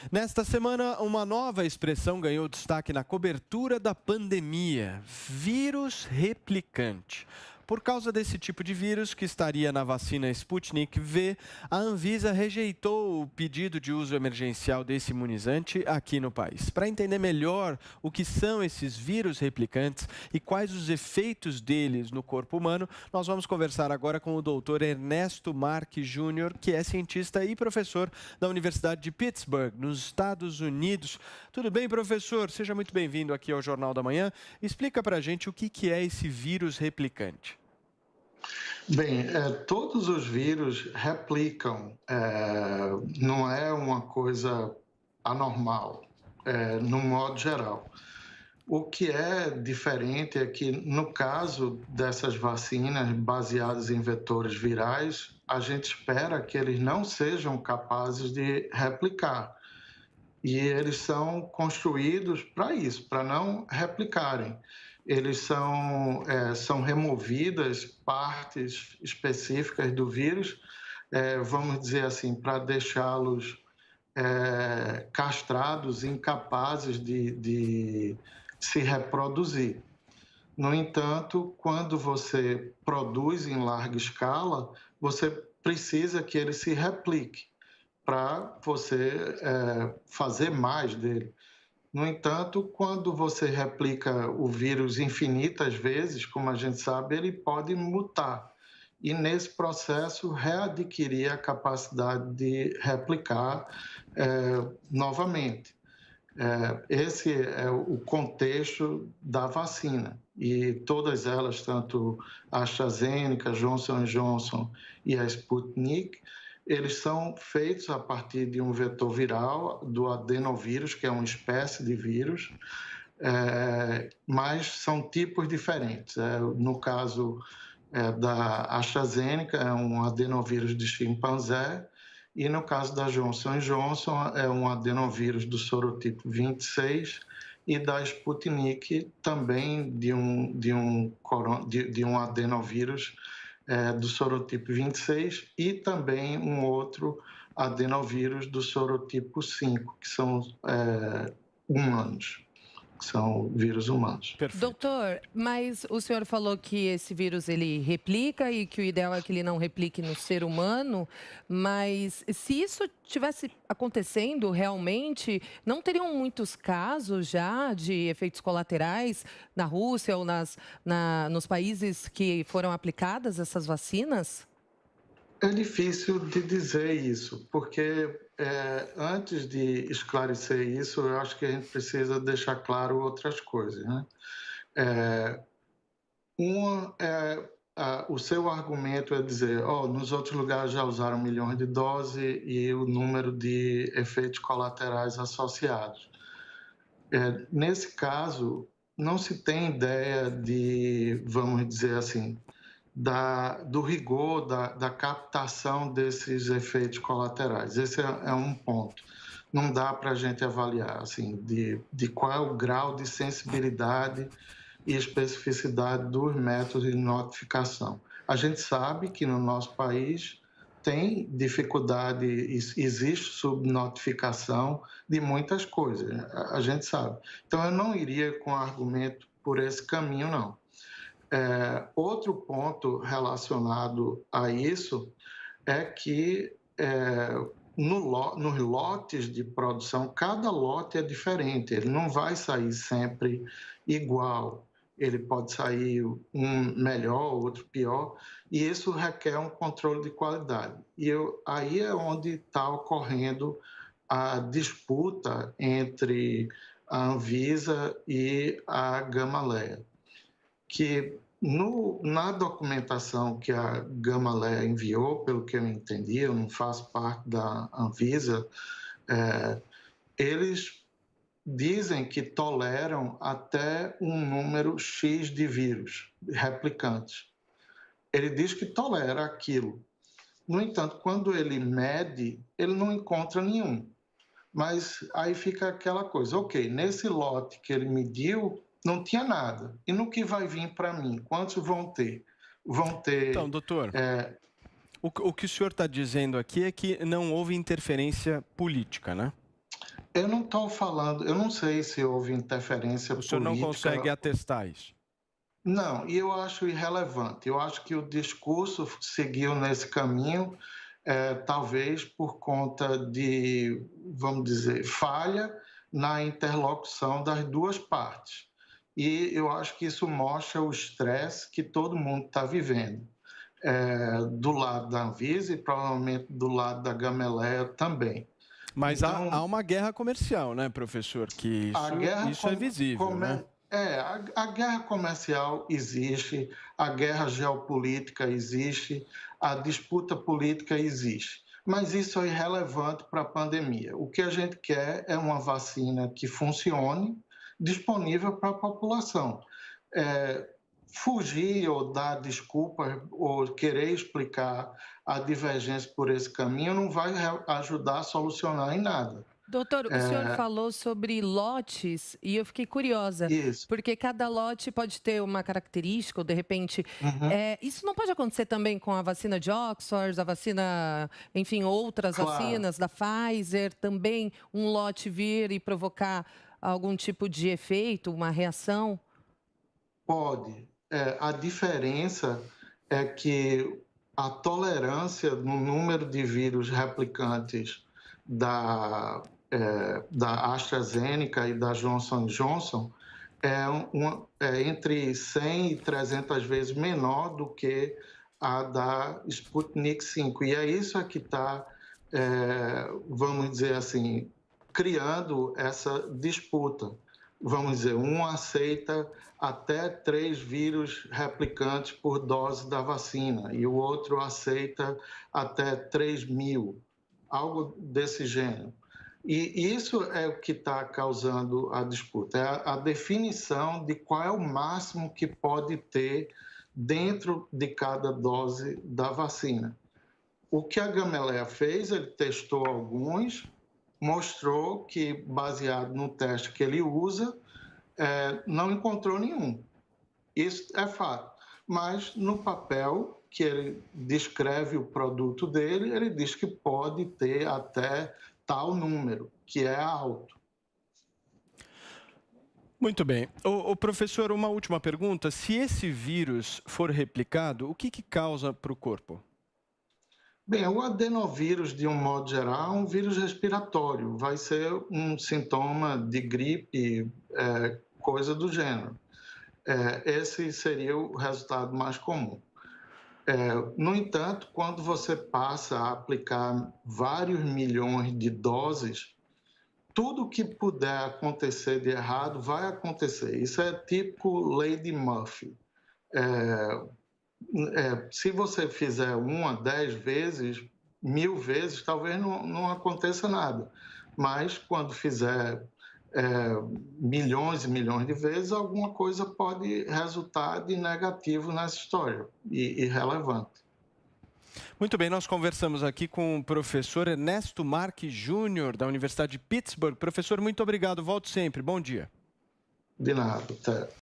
Nesta semana, uma nova expressão ganhou destaque na cobertura da pandemia: vírus replicante. Por causa desse tipo de vírus que estaria na vacina Sputnik V, a Anvisa rejeitou o pedido de uso emergencial desse imunizante aqui no país. Para entender melhor o que são esses vírus replicantes e quais os efeitos deles no corpo humano, nós vamos conversar agora com o doutor Ernesto Marques Júnior, que é cientista e professor da Universidade de Pittsburgh, nos Estados Unidos. Tudo bem, professor? Seja muito bem-vindo aqui ao Jornal da Manhã. Explica para a gente o que é esse vírus replicante. Bem, todos os vírus replicam, não é uma coisa anormal, no modo geral. O que é diferente é que, no caso dessas vacinas baseadas em vetores virais, a gente espera que eles não sejam capazes de replicar. E eles são construídos para isso, para não replicarem. Eles são removidas partes específicas do vírus, vamos dizer assim, para deixá-los castrados, incapazes de se reproduzir. No entanto, quando você produz em larga escala, você precisa que ele se replique para você fazer mais dele. No entanto, quando você replica o vírus infinitas vezes, como a gente sabe, ele pode mutar e, nesse processo, readquirir a capacidade de replicar novamente. Esse é o contexto da vacina e todas elas, tanto a AstraZeneca, Johnson & Johnson e a Sputnik, eles são feitos a partir de um vetor viral, do adenovírus, que é uma espécie de vírus, mas são tipos diferentes. No caso da AstraZeneca, é um adenovírus de chimpanzé, e no caso da Johnson & Johnson, é um adenovírus do sorotipo 26, e da Sputnik também de um adenovírus do sorotipo 26 e também um outro adenovírus do sorotipo 5, que são humanos, que são vírus humanos. Perfeito. Doutor, mas o senhor falou que esse vírus ele replica e que o ideal é que ele não replique no ser humano, mas se isso tivesse acontecendo realmente, não teriam muitos casos já de efeitos colaterais na Rússia ou nos países que foram aplicadas essas vacinas? É difícil de dizer isso, porque antes de esclarecer isso, eu acho que a gente precisa deixar claro outras coisas, né? O seu argumento é dizer, nos outros lugares já usaram milhões de doses e o número de efeitos colaterais associados. Nesse caso, não se tem ideia de, vamos dizer assim, do rigor da captação desses efeitos colaterais. Esse é um ponto. Não dá para a gente avaliar assim, de qual é o grau de sensibilidade e especificidade dos métodos de notificação. A gente sabe que no nosso país tem dificuldade, existe subnotificação de muitas coisas, a gente sabe. Então, eu não iria com argumento por esse caminho, não. Outro ponto relacionado a isso é que nos lotes de produção, cada lote é diferente, ele não vai sair sempre igual, ele pode sair um melhor, outro pior, e isso requer um controle de qualidade. E aí é onde está ocorrendo a disputa entre a Anvisa e a Gamaleya, que na documentação que a Gamaleya enviou, pelo que eu entendi, eu não faço parte da Anvisa, eles dizem que toleram até um número X de vírus replicantes. Ele diz que tolera aquilo. No entanto, quando ele mede, ele não encontra nenhum. Mas aí fica aquela coisa, ok, nesse lote que ele mediu, não tinha nada. E no que vai vir para mim, quantos vão ter? Vão ter... Então, doutor, o que o senhor está dizendo aqui é que não houve interferência política, né? Eu não estou falando, eu não sei se houve interferência O senhor não política. consegue atestar isso? Não, e eu acho irrelevante. Eu acho que o discurso seguiu nesse caminho, talvez por conta de, vamos dizer, falha na interlocução das duas partes. E eu acho que isso mostra o estresse que todo mundo está vivendo. Do lado da Anvisa e provavelmente do lado da Gamaleya também. Mas Então, há uma guerra comercial, né, professor? Que a guerra isso é visível, né? a guerra comercial existe, a guerra geopolítica existe, a disputa política existe. Mas isso é irrelevante para a pandemia. O que a gente quer é uma vacina que funcione, disponível para a população. É, fugir ou dar desculpas ou querer explicar a divergência por esse caminho não vai ajudar a solucionar em nada. Doutor, o senhor falou sobre lotes e eu fiquei curiosa, Isso. porque cada lote pode ter uma característica, ou de repente. Uhum. Isso não pode acontecer também com a vacina de Oxford, a vacina, enfim, outras Claro, vacinas da Pfizer, também um lote vir e provocar algum tipo de efeito, uma reação? pode. A diferença é que a tolerância no número de vírus replicantes da AstraZeneca e da Johnson Johnson é entre 100 e 300 vezes menor do que a da Sputnik V. E é isso que está, vamos dizer assim, criando essa disputa. Vamos dizer, um aceita até 3 vírus replicantes por dose da vacina e o outro aceita até 3.000, algo desse gênero. E isso é o que está causando a disputa, é a definição de qual é o máximo que pode ter dentro de cada dose da vacina. O que a Gamaleya fez, ele testou alguns, mostrou que, baseado no teste que ele usa, não encontrou nenhum. Isso é fato. Mas no papel que ele descreve o produto dele, ele diz que pode ter até tal número, que é alto. Muito bem. O professor, uma última pergunta. Se esse vírus for replicado, o que causa para o corpo? Bem, o adenovírus, de um modo geral, é um vírus respiratório. Vai ser um sintoma de gripe, coisa do gênero. Esse seria o resultado mais comum. No entanto, quando você passa a aplicar vários milhões de doses, tudo que puder acontecer de errado vai acontecer. Isso é típico lei de Murphy. Se você fizer 1, 10 vezes, 1000 vezes, talvez não aconteça nada. Mas quando fizer milhões e milhões de vezes, alguma coisa pode resultar de negativo nessa história e irrelevante. Muito bem, nós conversamos aqui com o professor Ernesto Marques Júnior, da Universidade de Pittsburgh. Professor, muito obrigado. Volte sempre. Bom dia. De nada, até.